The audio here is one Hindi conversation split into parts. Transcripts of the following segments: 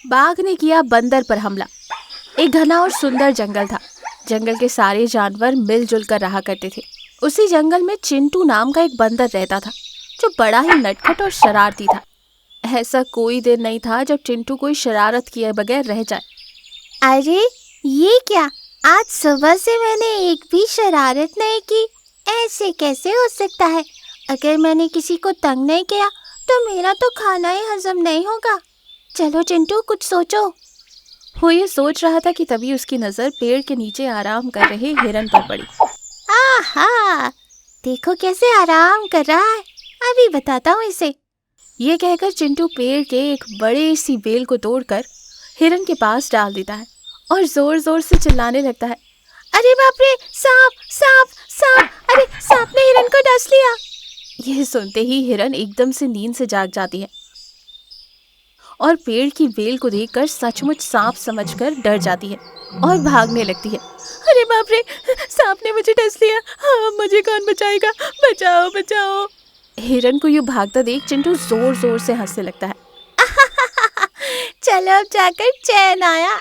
बाघ ने किया बंदर पर हमला। एक घना और सुंदर जंगल था। जंगल के सारे जानवर मिलजुल कर रहा करते थे। उसी जंगल में चिंटू नाम का एक बंदर रहता था, जो बड़ा ही नटखट और शरारती था। ऐसा कोई दिन नहीं था जब चिंटू कोई शरारत किए बगैर रह जाए। अरे ये क्या, आज सुबह से मैंने एक भी शरारत नहीं की। ऐसे कैसे हो सकता है? अगर मैंने किसी को तंग नहीं किया तो मेरा तो खाना ही हजम नहीं होगा। चलो चिंटू, कुछ सोचो। वो ये सोच रहा था कि तभी उसकी नजर पेड़ के नीचे आराम कर रहे हिरन पर पड़ी। आहा, देखो कैसे आराम कर रहा है, अभी बताता हूँ इसे। ये कहकर चिंटू पेड़ के एक बड़े सी बेल को तोड़कर हिरन के पास डाल देता है और जोर जोर से चिल्लाने लगता है, अरे बाप रे, सांप सांप सांप! अरे सांप ने हिरन को डस लिया। यह सुनते ही हिरन एकदम से नींद से जाग जाती है और पेड़ की बेल को देखकर सचमुच सांप समझकर डर जाती है और भागने लगती है। अरे बाप रे, सांप ने मुझे डस लिया। हाँ, मुझे कौन बचाएगा? बचाओ बचाओ! हिरन को यूं भागता देख चिंटू जोर जोर से हंसने लगता है। चलो अब जाकर चैन आया।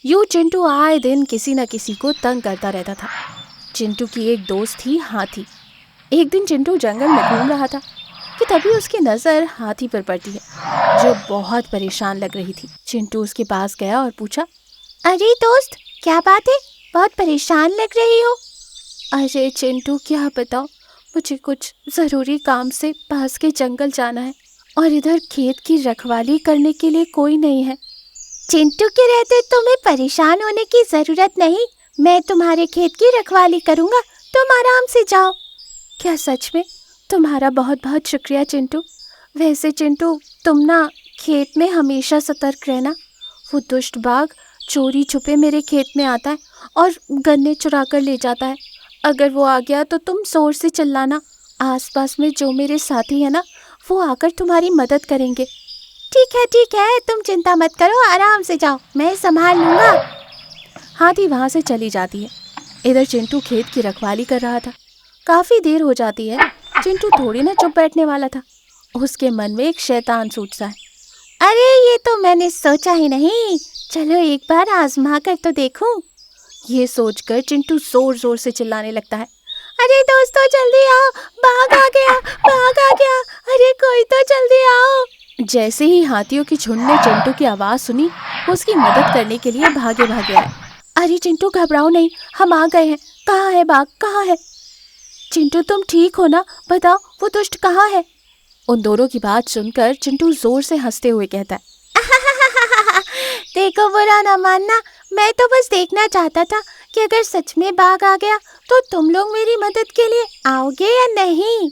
यूं चिंटू आए दिन किसी न किसी को तंग करता रहता था। चिंटू की एक दोस्त थी हाथी। एक दिन चिंटू जंगल में घूम रहा था कि तभी उसकी नजर हाथी पर पड़ती है, जो बहुत परेशान लग रही थी। चिंटू उसके पास गया और पूछा, अरे दोस्त, क्या बात है? बहुत परेशान लग रही हो। अरे चिंटू, क्या बताओ, मुझे कुछ ज़रूरी काम से पास के जंगल जाना है और इधर खेत की रखवाली करने के लिए कोई नहीं है। चिंटू के रहते तुम्हें परेशान होने की ज़रूरत नहीं। मैं तुम्हारे खेत की रखवाली करूँगा, तुम आराम से जाओ। क्या सच में? तुम्हारा बहुत बहुत शुक्रिया चिंटू। वैसे चिंटू, तुम ना खेत में हमेशा सतर्क रहना। वो दुष्ट बाघ चोरी छुपे मेरे खेत में आता है और गन्ने चुरा कर ले जाता है। अगर वो आ गया तो तुम जोर से चिल्लाना। आसपास में जो मेरे साथी है ना, वो आकर तुम्हारी मदद करेंगे। ठीक है, तुम चिंता मत करो, आराम से जाओ, मैं संभाल लूँगा। हाथी वहाँ से चली जाती है। इधर चिंटू खेत की रखवाली कर रहा था। काफ़ी देर हो जाती है। चिंटू थोड़ी ना चुप बैठने वाला था। उसके मन में एक शैतान सूझता है। अरे ये तो मैंने सोचा ही नहीं, चलो एक बार आजमा कर तो देखूं। ये सोचकर चिंटू जोर जोर से चिल्लाने लगता है, अरे दोस्तों जल्दी आओ, बाघ आ गया, बाघ आ गया! अरे कोई तो जल्दी आओ! जैसे ही हाथियों की झुंड ने चिंटू की आवाज़ सुनी, वो उसकी मदद करने के लिए भागे भागे आए। अरे चिंटू, घबराओ नहीं, हम आ गए हैं। कहाँ है बाघ, कहाँ है? चिंटू, तुम ठीक हो ना? बताओ, वो दुष्ट कहाँ है? उन दोनों की बात सुनकर चिंटू जोर से हंसते हुए कहता है, देखो, बुरा ना मानना, मैं तो बस देखना चाहता था कि अगर सच में बाघ आ गया तो तुम लोग मेरी मदद के लिए आओगे या नहीं।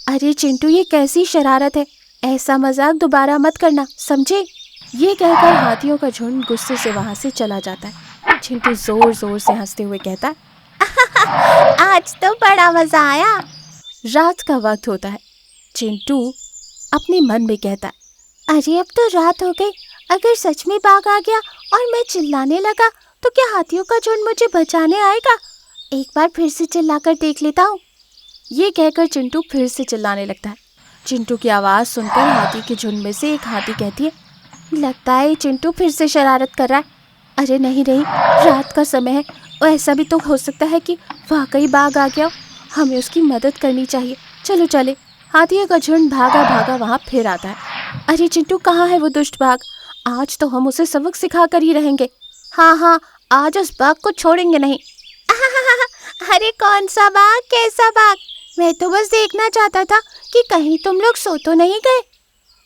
अरे चिंटू, ये कैसी शरारत है? ऐसा मजाक दोबारा मत करना, समझे? ये कहकर हाथियों का झुंड गुस्से से वहां से चला जाता है। चिंटू जोर जोर से हंसते हुए कहता है, आज तो बड़ा मजा आया। रात का वक्त होता है। चिंटू अपने मन में कहता है, अरे अब तो रात हो गई, अगर सच में बाघ आ गया और मैं चिल्लाने लगा तो क्या हाथियों का झुंड मुझे बचाने आएगा? एक बार फिर से चिल्लाकर देख लेता हूँ। ये कहकर चिंटू फिर से चिल्लाने लगता है। चिंटू की आवाज़ सुनकर हाथी के झुंड में से एक हाथी कहती है, लगता है चिंटू फिर से शरारत कर रहा है। अरे नहीं, रात का समय है और ऐसा भी तो हो सकता है कि वाकई बाघ आ गया हो। हमें उसकी मदद करनी चाहिए, चलो चले। हाथियों का झुंड भागा भागा वहाँ फिर आता है। अरे चिंटू, कहाँ है वो दुष्ट बाघ? आज तो हम उसे सबक सिखा कर ही रहेंगे। हाँ, आज उस बाघ को छोड़ेंगे नहीं। अरे कौन सा बाघ, कैसा बाघ? मैं तो बस देखना चाहता था कि कहीं तुम लोग सो तो नहीं गए।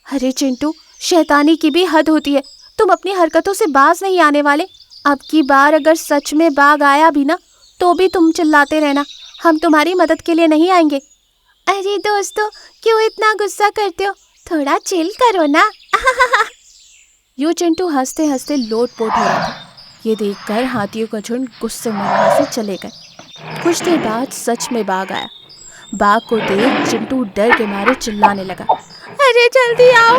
अरे चिंटू, शैतानी की भी हद होती है। तुम अपनी हरकतों से बाज नहीं आने वाले। अब की बार अगर सच में बाघ आया भी ना, तो भी तुम चिल्लाते रहना, हम तुम्हारी मदद के लिए नहीं आएंगे। अरे दोस्तों, क्यों इतना गुस्सा करते हो? थोड़ा चिल करो ना। यूं चिंटू हंसते हंसते लोटपोट हो रहा था। ये देखकर हाथियों का झुंड गुस्से में वहां से चले गए। कुछ देर बाद सच में बाघ आया। बाघ को देख चिंटू डर के मारे चिल्लाने लगा, अरे जल्दी आओ,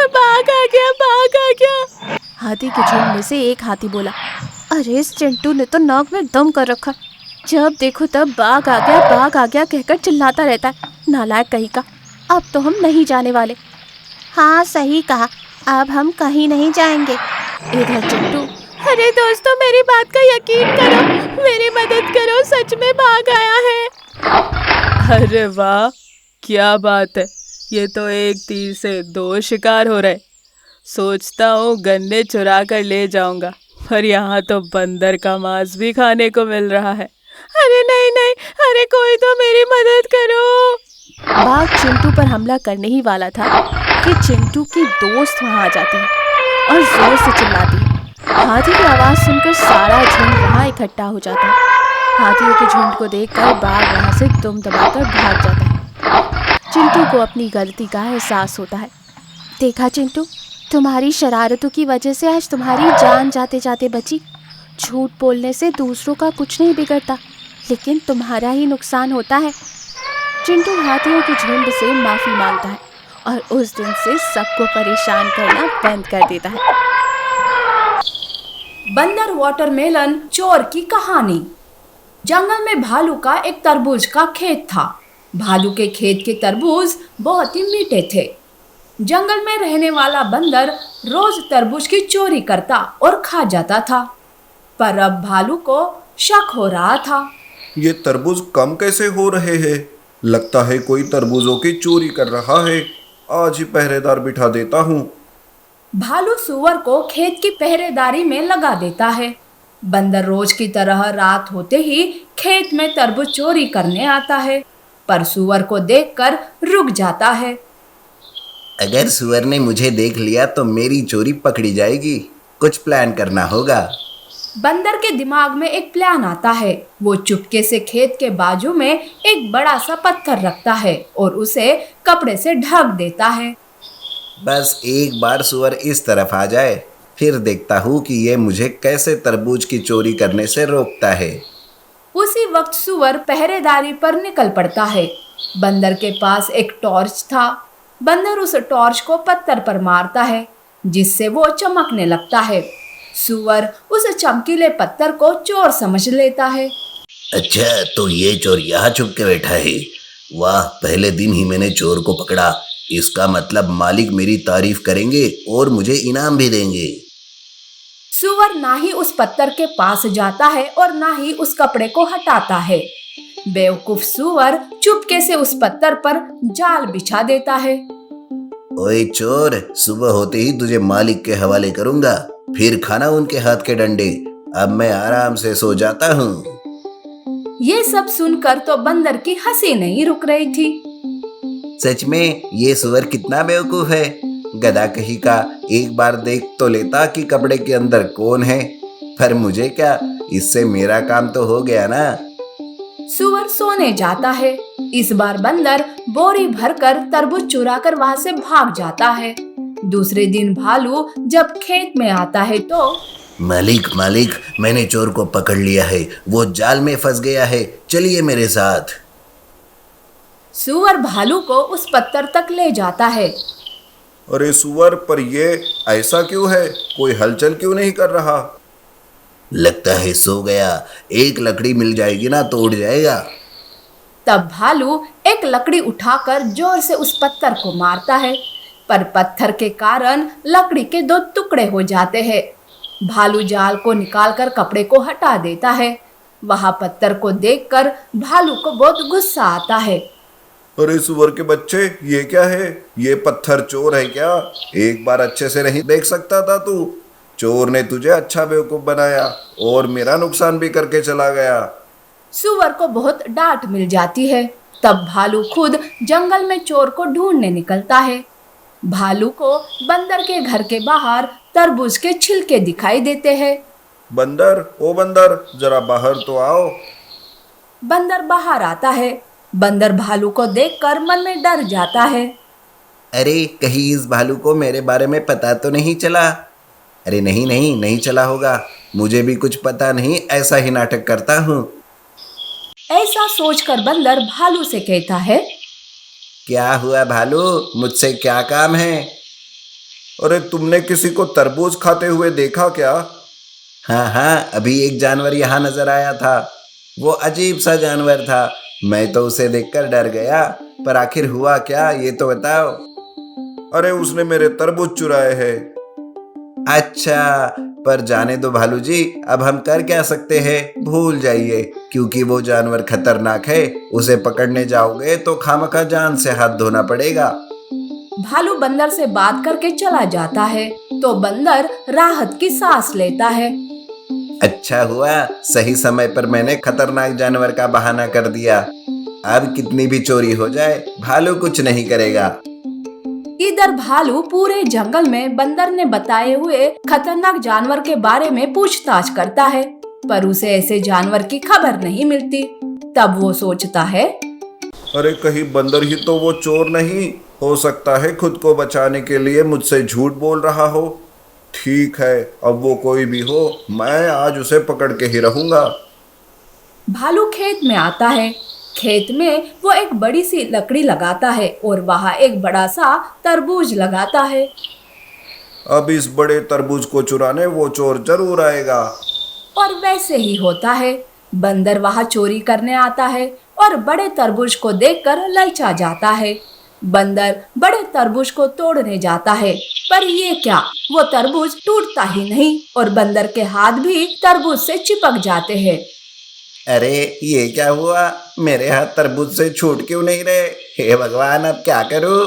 बाघ आ गया, बाघ आ गया! हाथी के झुंड में से एक हाथी बोला, अरे इस चिंटू ने तो नाक में दम कर रखा। जब देखो तब बाघ आ गया, बाघ आ गया कहकर चिल्लाता रहता है, नालायक कहीं का। अब तो हम नहीं जाने वाले। हाँ सही कहा, अब हम कहीं नहीं जाएंगे। इधर चिंटू, अरे दोस्तों मेरी बात का यकीन करो, मेरी मदद करो, सच में भाग आया है। अरे वाह, क्या बात है, ये तो एक तीर से दो शिकार हो रहे। सोचता हूँ गन्ने चुरा कर ले जाऊंगा, पर यहाँ तो बंदर का मांस भी खाने को मिल रहा है। अरे नहीं नहीं, अरे कोई तो मेरी मदद करो। बाघ चिंटू पर हमला करने ही वाला था कि चिंटू की दोस्त वहां आ जाती है और जोर से चिल्लाती है। हाथी की आवाज सुनकर सारा झुंड वहां इकट्ठा हो जाता है। हाथियों के झुंड को देखकर बाघ वहां से दुम दबाकर भाग जाता है। चिंटू को अपनी गलती का एहसास होता है। देखा चिंटू, तुम्हारी शरारतों की वजह से आज तुम्हारी जान जाते जाते बची। झूठ बोलने से दूसरों का कुछ नहीं बिगड़ता, लेकिन तुम्हारा ही नुकसान होता है। चिंटू हाथियों के झुंड से माफी मांगता है और उस दिन से सबको परेशान करना बंद कर देता है। बंदर वाटरमेलन चोर की कहानी। जंगल में भालू का एक तरबूज का खेत था। भालू के खेत के तरबूज बहुत ही मीठे थे। जंगल में रहने वाला बंदर रोज तरबूज की चोरी करता और खा जाता था, पर अब भालू को शक हो रहा था। ये तरबूज कम कैसे हो रहे हैं? लगता है कोई तरबूजों की चोरी कर रहा है। आज ही पहरेदार बिठा देता हूँ। भालू सूअर को खेत की पहरेदारी में लगा देता है। बंदर रोज की तरह रात होते ही खेत में तरबूज चोरी करने आता है, पर सूअर को देखकर रुक जाता है। अगर सूअर ने मुझे देख लिया तो मेरी चोरी पकड़ी जाएगी। कुछ प्लान करना होगा। बंदर के दिमाग में एक प्लान आता है। वो चुपके से खेत के बाजू में एक बड़ा सा पत्थर रखता है और उसे कपड़े से ढक देता है। बस एक बार सूअर इस तरफ आ जाए, फिर देखता हूँ कि ये मुझे कैसे तरबूज की चोरी करने से रोकता है। उसी वक्त सूअर पहरेदारी पर निकल पड़ता है। बंदर के पास एक टॉर्च था। बंदर उस टॉर्च को पत्थर पर मारता है, जिससे वो चमकने लगता है। सूअर उस चमकीले पत्थर को चोर समझ लेता है। अच्छा, तो ये चोर यहाँ छुप के बैठा है। वाह, पहले दिन ही मैंने चोर को पकड़ा। इसका मतलब मालिक मेरी तारीफ करेंगे और मुझे इनाम भी देंगे। सूअर ना ही उस पत्थर के पास जाता है और ना ही उस कपड़े को हटाता है। बेवकूफ सूअर चुपके से उस पत्थर पर जाल बिछा देता है। ओए चोर, सुबह होते ही तुझे मालिक के हवाले करूंगा, फिर खाना उनके हाथ के डंडे। अब मैं आराम से सो जाता हूँ। ये सब सुनकर तो बंदर की हंसी नहीं रुक रही थी। सच में ये सूअर कितना बेवकूफ है। गधा कहीं का, एक बार देख तो लेता कि कपड़े के अंदर कौन है। पर मुझे क्या, इससे मेरा काम तो हो गया ना। सूअर सोने जाता है। इस बार बंदर बोरी भरकर तरबूज चुरा कर वहां से भाग जाता है। दूसरे दिन भालू जब खेत में आता है तो मालिक, मैंने चोर को पकड़ लिया है। वो जाल में फंस गया है, चलिए मेरे साथ। सूअर भालू को उस पत्थर तक ले जाता है। अरे सूअर, पर ये ऐसा क्यों है? कोई हलचल क्यों नहीं कर रहा? लगता है सो गया। एक लकड़ी मिल जाएगी ना तो उड़ जाएगा। तब भालू एक लकड़ी उठाकर जोर से उस पत्थर को मारता है, पर पत्थर के कारण लकड़ी के दो टुकड़े हो जाते हैं। भालू जाल को निकालकर कपड़े को हटा देता है। वहां पत्थर को देखकर भालू को बहुत गुस्सा आता है। अरे सूअर के बच्चे, ये क्या है? ये पत्थर चोर है क्या? एक बार अच्छे से नहीं देख सकता था तू? चोर ने तुझे अच्छा बेवकूफ बनाया और मेरा नुकसान भी करके चला गया। सूअर को बहुत डांट मिल जाती है। तब भालू खुद जंगल में चोर को ढूंढने निकलता है। भालू को बंदर के घर के बाहर तरबूज के छिलके दिखाई देते हैं। बंदर, ओ बंदर, जरा बाहर तो आओ। बंदर बाहर आता है। बंदर भालू को देखकर मन में डर जाता है। अरे, कहीं इस भालू को मेरे बारे में पता तो नहीं चला? अरे नहीं चला होगा। मुझे भी कुछ पता नहीं, ऐसा ही नाटक करता हूँ। ऐसा सोचकर बंदर भालू से कहता है, क्या हुआ भालू, मुझसे क्या काम है? अरे तुमने किसी को तरबूज खाते हुए देखा क्या? हाँ, अभी एक जानवर यहाँ नजर आया था। वो अजीब सा जानवर था। मैं तो उसे देखकर डर गया, पर आखिर हुआ क्या, ये तो बताओ। अरे उसने मेरे तरबूज चुराए हैं। अच्छा, पर जाने दो भालू जी, अब हम कर क्या सकते हैं? भूल जाइए, क्योंकि वो जानवर खतरनाक है। उसे पकड़ने जाओगे तो खामखा जान से हाथ धोना पड़ेगा। भालू बंदर से बात करके चला जाता है तो बंदर राहत की सांस लेता है। अच्छा हुआ सही समय पर मैंने खतरनाक जानवर का बहाना कर दिया। अब कितनी भी चोरी हो जाए, भालू कुछ नहीं करेगा। इधर भालू पूरे जंगल में बंदर ने बताए हुए खतरनाक जानवर के बारे में पूछताछ करता है, पर उसे ऐसे जानवर की खबर नहीं मिलती। तब वो सोचता है, अरे कहीं बंदर ही तो वो चोर नहीं हो सकता है, खुद को बचाने के लिए मुझसे झूठ बोल रहा हो। ठीक है, अब वो कोई भी हो, मैं आज उसे पकड़ के ही रहूंगा। भालू खेत में आता है। खेत में वो एक बड़ी सी लकड़ी लगाता है और वहाँ एक बड़ा सा तरबूज लगाता है। अब इस बड़े तरबूज को चुराने वो चोर जरूर आएगा। और वैसे ही होता है। बंदर वहाँ चोरी करने आता है और बड़े तरबूज को देखकर ललचा जाता है। बंदर बड़े तरबूज को तोड़ने जाता है, पर ये क्या, वो तरबूज टूटता ही नहीं और बंदर के हाथ भी तरबूज से चिपक जाते हैं। अरे ये क्या हुआ? मेरे हाथ तरबूज से छूट क्यों नहीं रहे? हे भगवान, अब क्या करूं?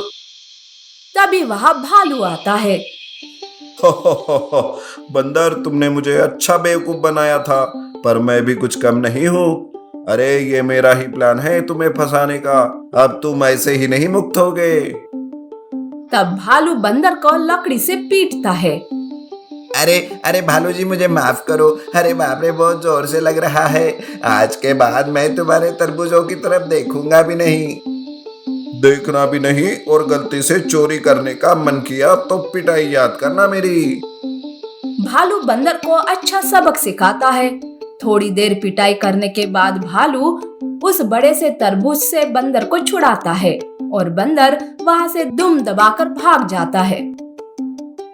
तभी वहाँ भालू आता है। बंदर, तुमने मुझे अच्छा बेवकूफ बनाया था, पर मैं भी कुछ कम नहीं हूँ। अरे ये मेरा ही प्लान है तुम्हें फंसाने का। अब तुम ऐसे ही नहीं मुक्त होगे। तब भालू बंदर को लकड़ी से पीटता है। अरे अरे भालू जी, मुझे माफ करो। अरे बाप रे, बहुत जोर से लग रहा है। आज के बाद मैं तुम्हारे तरबूजों की तरफ देखूंगा भी नहीं। देखना भी नहीं, और गलती से चोरी करने का मन किया तो पिटाई याद करना मेरी। भालू बंदर को अच्छा सबक सिखाता है। थोड़ी देर पिटाई करने के बाद भालू उस बड़े से तरबूज से बंदर को छुड़ाता है और बंदर वहां से दुम दबाकर भाग जाता है।